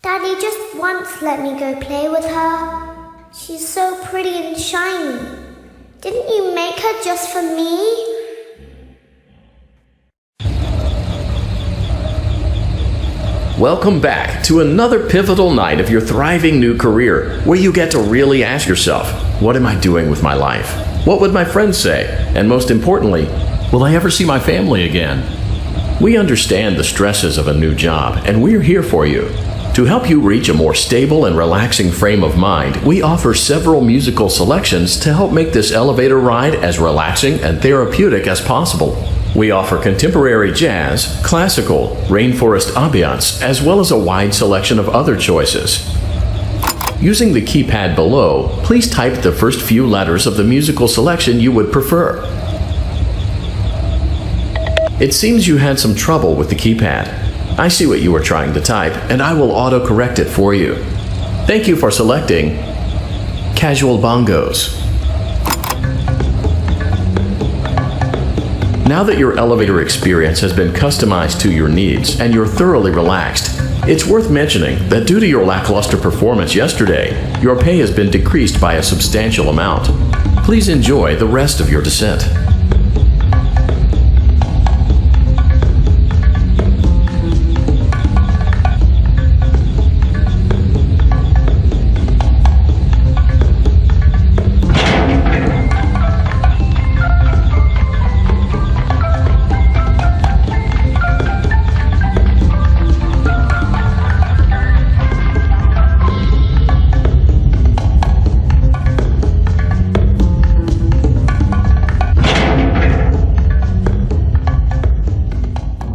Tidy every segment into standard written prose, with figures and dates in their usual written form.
Daddy just once let me go play with her. She's so pretty and shiny. Didn't you make her just for me? Welcome back to another pivotal night of your thriving new career, where you get to really ask yourself, what am I doing with my life? What would my friends say? And most importantly, will I ever see my family again? We understand the stresses of a new job, and we're here for you. To help you reach a more stable and relaxing frame of mind, we offer several musical selections to help make this elevator ride as relaxing and therapeutic as possible. We offer contemporary jazz, classical, rainforest ambiance, as well as a wide selection of other choices. Using the keypad below, please type the first few letters of the musical selection you would prefer. It seems you had some trouble with the keypad. I see what you were trying to type, and I will auto-correct it for you. Thank you for selecting Casual Bongos. Now that your elevator experience has been customized to your needs and you're thoroughly relaxed, it's worth mentioning that due to your lackluster performance yesterday, your pay has been decreased by a substantial amount. Please enjoy the rest of your descent.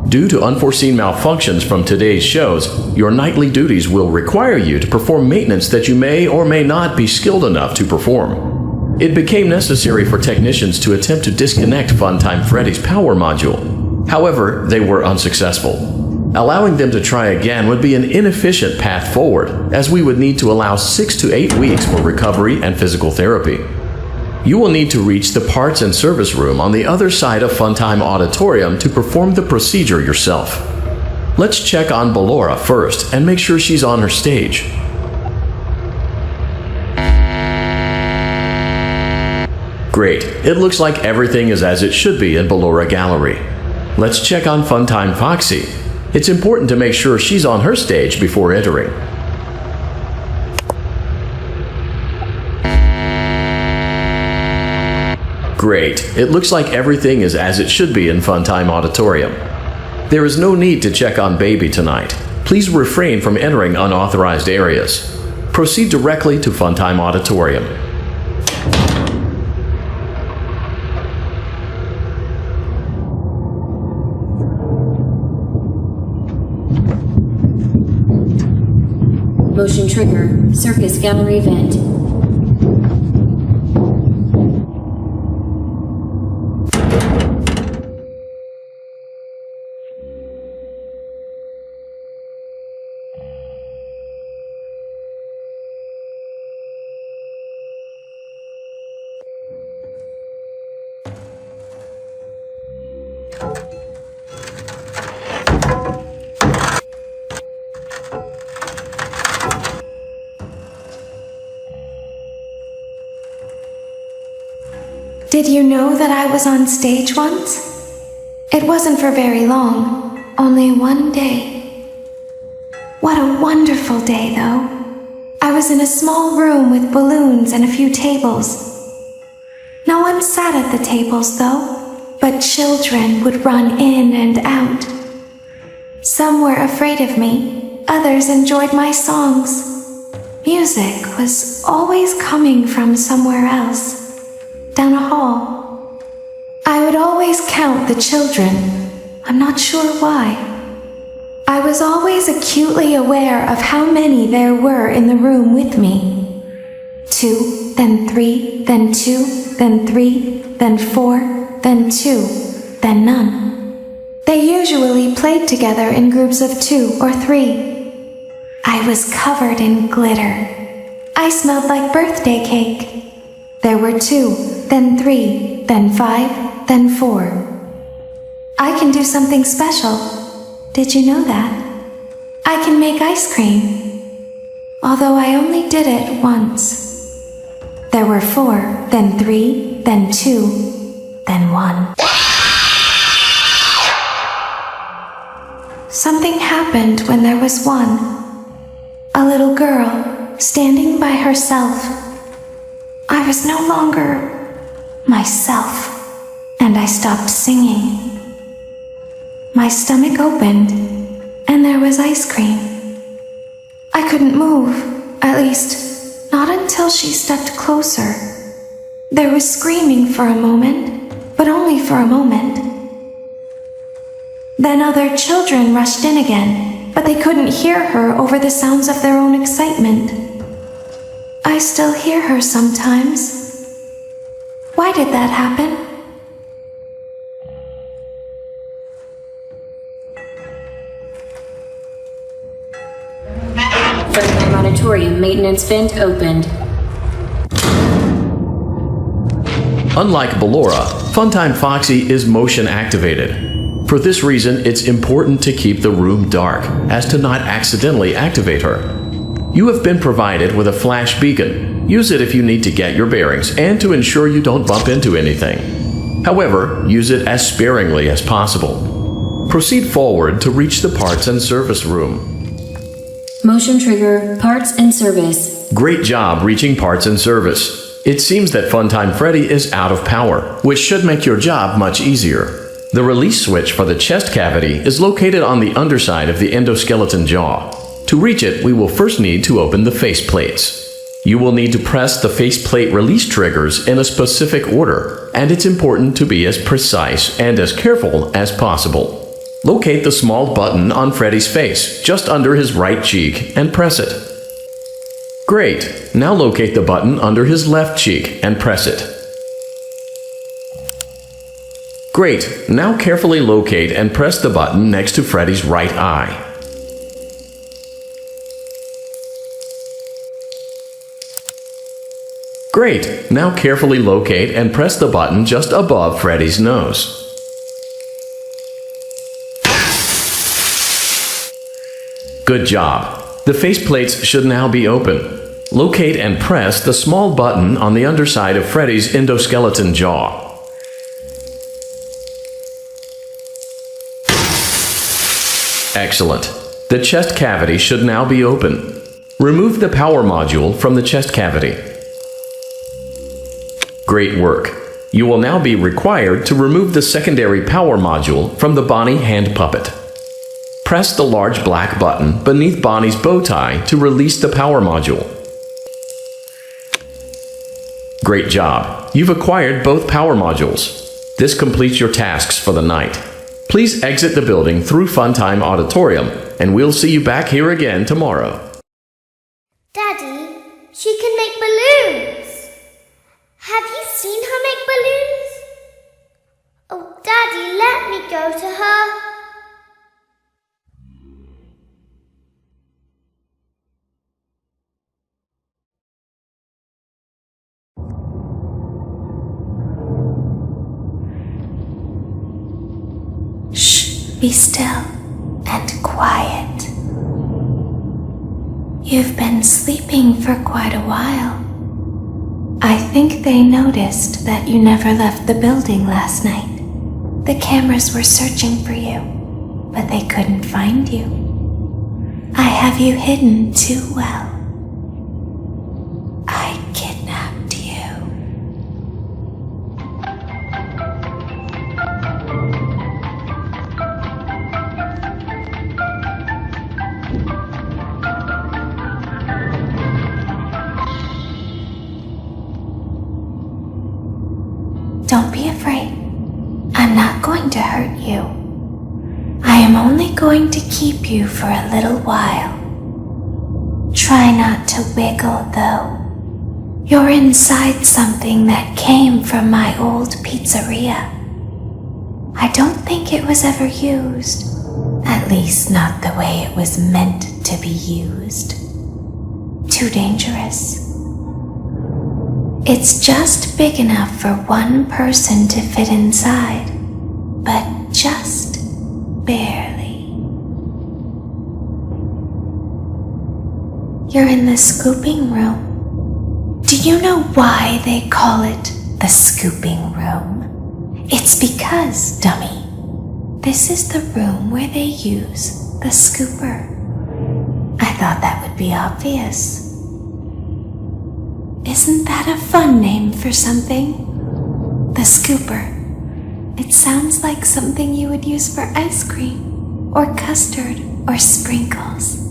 Due to unforeseen malfunctions from today's shows, your nightly duties will require you to perform maintenance that you may or may not be skilled enough to perform. It became necessary for technicians to attempt to disconnect Funtime Freddy's power module. However, they were unsuccessful. Allowing them to try again would be an inefficient path forward, as we would need to allow 6 to 8 weeks for recovery and physical therapy. You will need to reach the parts and service room on the other side of Funtime Auditorium to perform the procedure yourself. Let's check on Ballora first and make sure she's on her stage. Great, it looks like everything is as it should be in Ballora Gallery. Let's check on Funtime Foxy. It's important to make sure she's on her stage before entering. Great. It looks like everything is as it should be in Funtime Auditorium. There is no need to check on Baby tonight. Please refrain from entering unauthorized areas. Proceed directly to Funtime Auditorium. Motion trigger, Circus Gallery vent. Did you know that I was on stage once? It wasn't for very long, only one day. What a wonderful day, though. I was in a small room with balloons and a few tables. No one sat at the tables, though, but children would run in and out. Some were afraid of me, others enjoyed my songs. Music was always coming from somewhere else. Down a hall. I would always count the children. I'm not sure why. I was always acutely aware of how many there were in the room with me. 2, then 3, then 2, then 3, then 4, then 2, then none. They usually played together in groups of 2 or 3. I was covered in glitter. I smelled like birthday cake. There were 2, then 3, then 5, then 4. I can do something special. Did you know that? I can make ice cream. although I only did it once. There were 4, then 3, then 2, then 1. Something happened when there was 1. A little girl standing by herself. I was no longer myself, and I stopped singing. My stomach opened, and there was ice cream. I couldn't move, at least, not until she stepped closer. There was screaming for a moment, but only for a moment. Then other children rushed in again, but they couldn't hear her over the sounds of their own excitement. I still hear her sometimes. Why did that happen? Funtime Auditorium maintenance vent opened. Unlike Ballora, Funtime Foxy is motion activated. For this reason, it's important to keep the room dark, as to not accidentally activate her. You have been provided with a flash beacon. Use it if you need to get your bearings and to ensure you don't bump into anything. However, use it as sparingly as possible. Proceed forward to reach the parts and service room. Motion trigger, parts and service. Great job reaching parts and service. It seems that Funtime Freddy is out of power, which should make your job much easier. The release switch for the chest cavity is located on the underside of the endoskeleton jaw. To reach it, we will first need to open the face plates. You will need to press the faceplate release triggers in a specific order, and it's important to be as precise and as careful as possible. Locate the small button on Freddy's face, just under his right cheek, and press it. Great! Now locate the button under his left cheek and press it. Great! Now carefully locate and press the button next to Freddy's right eye. Great! Now carefully locate and press the button just above Freddy's nose. Good job! The faceplates should now be open. Locate and press the small button on the underside of Freddy's endoskeleton jaw. Excellent! The chest cavity should now be open. Remove the power module from the chest cavity. Great work! You will now be required to remove the secondary power module from the Bonnie hand puppet. Press the large black button beneath Bonnie's bow tie to release the power module. Great job! You've acquired both power modules. This completes your tasks for the night. Please exit the building through Funtime Auditorium, and we'll see you back here again tomorrow. Daddy, she can make balloons. Have you seen her make balloons? Oh, Daddy, let me go to her. Shh, be still and quiet. You've been sleeping for quite a while. I think they noticed that you never left the building last night. The cameras were searching for you, but they couldn't find you. I have you hidden too well. I kidnapped you. Don't be afraid. I'm not going to hurt you. I am only going to keep you for a little while. Try not to wiggle, though. You're inside something that came from my old pizzeria. I don't think it was ever used. At least not the way it was meant to be used. Too dangerous. It's just big enough for one person to fit inside, but just barely. You're in the scooping room. Do you know why they call it the scooping room? It's because, dummy, this is the room where they use the scooper. I thought that would be obvious. Isn't that a fun name for something? The scooper. It sounds like something you would use for ice cream, or custard, or sprinkles.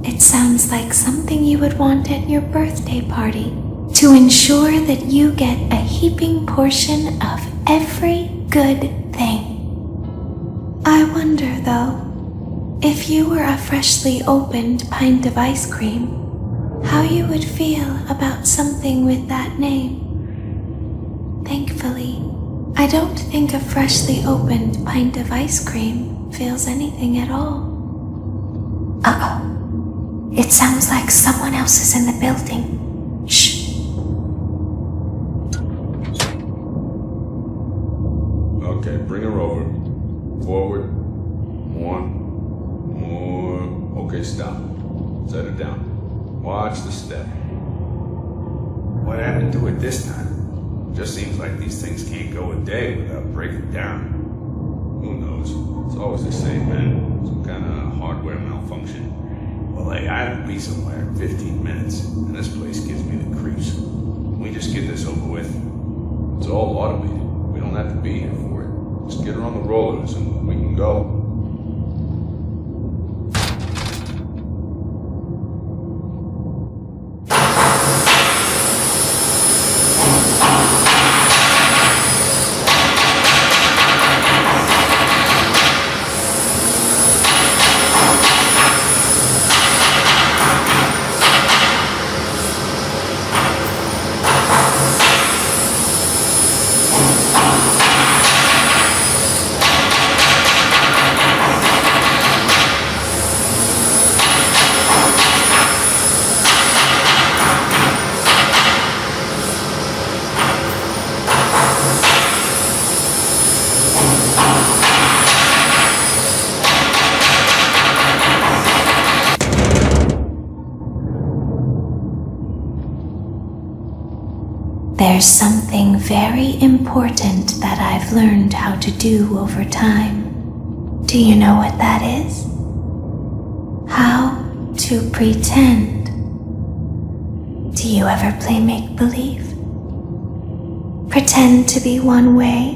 It sounds like something you would want at your birthday party to ensure that you get a heaping portion of every good thing. I wonder, though, if you were a freshly opened pint of ice cream, how you would feel about something with that name. Thankfully, I don't think a freshly opened pint of ice cream feels anything at all. Uh-oh. It sounds like someone else is in the building. Shh. Okay, bring her over. Forward. More. Okay, stop. Set her down. Watch the step. What happened to it this time? Just seems like these things can't go a day without breaking down. Who knows? It's always the same, man. Some kind of hardware malfunction. Well, hey, I have to be somewhere in 15 minutes, and this place gives me the creeps. Can we just get this over with? It's all automated. We don't have to be here for it. Just get her on the rollers and we can go. There's something very important that I've learned how to do over time. Do you know what that is? How to pretend. Do you ever play make-believe? Pretend to be one way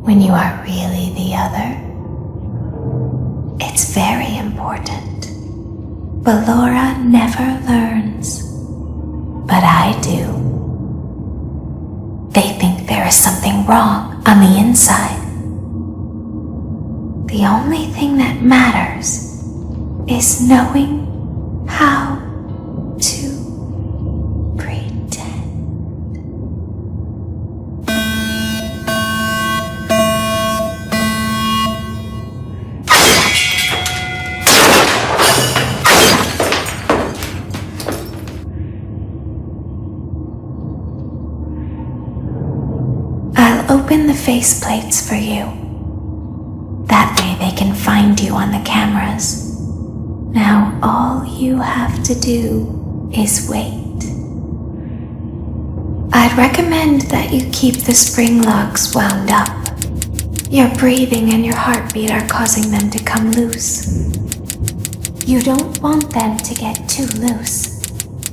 when you are really the other. It's very important. But Laura never learns. But I do. They think there is something wrong on the inside. The only thing that matters is knowing how to pretend. Open the faceplates for you. That way they can find you on the cameras. Now all you have to do is wait. I'd recommend that you keep the spring locks wound up. Your breathing and your heartbeat are causing them to come loose. You don't want them to get too loose.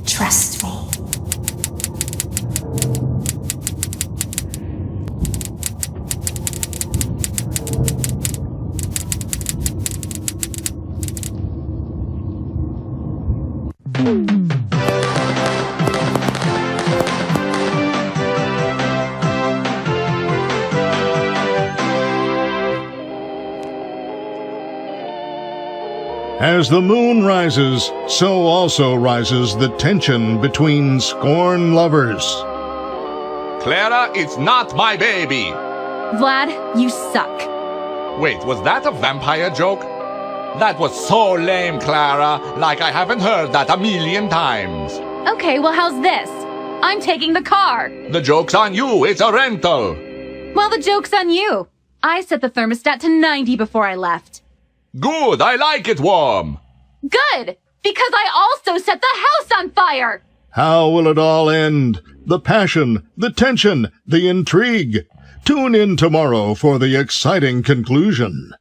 Trust me. As the moon rises, so also rises the tension between scorn lovers. Clara, it's not my baby! Vlad, you suck. Wait, was that a vampire joke? That was so lame, Clara. Like I haven't heard that a million times. Okay, well, how's this? I'm taking the car. The joke's on you. It's a rental. Well, the joke's on you. I set the thermostat to 90 before I left. Good. I like it warm. Good. Because I also set the house on fire! How will it all end? The passion, the tension, the intrigue. Tune in tomorrow for the exciting conclusion.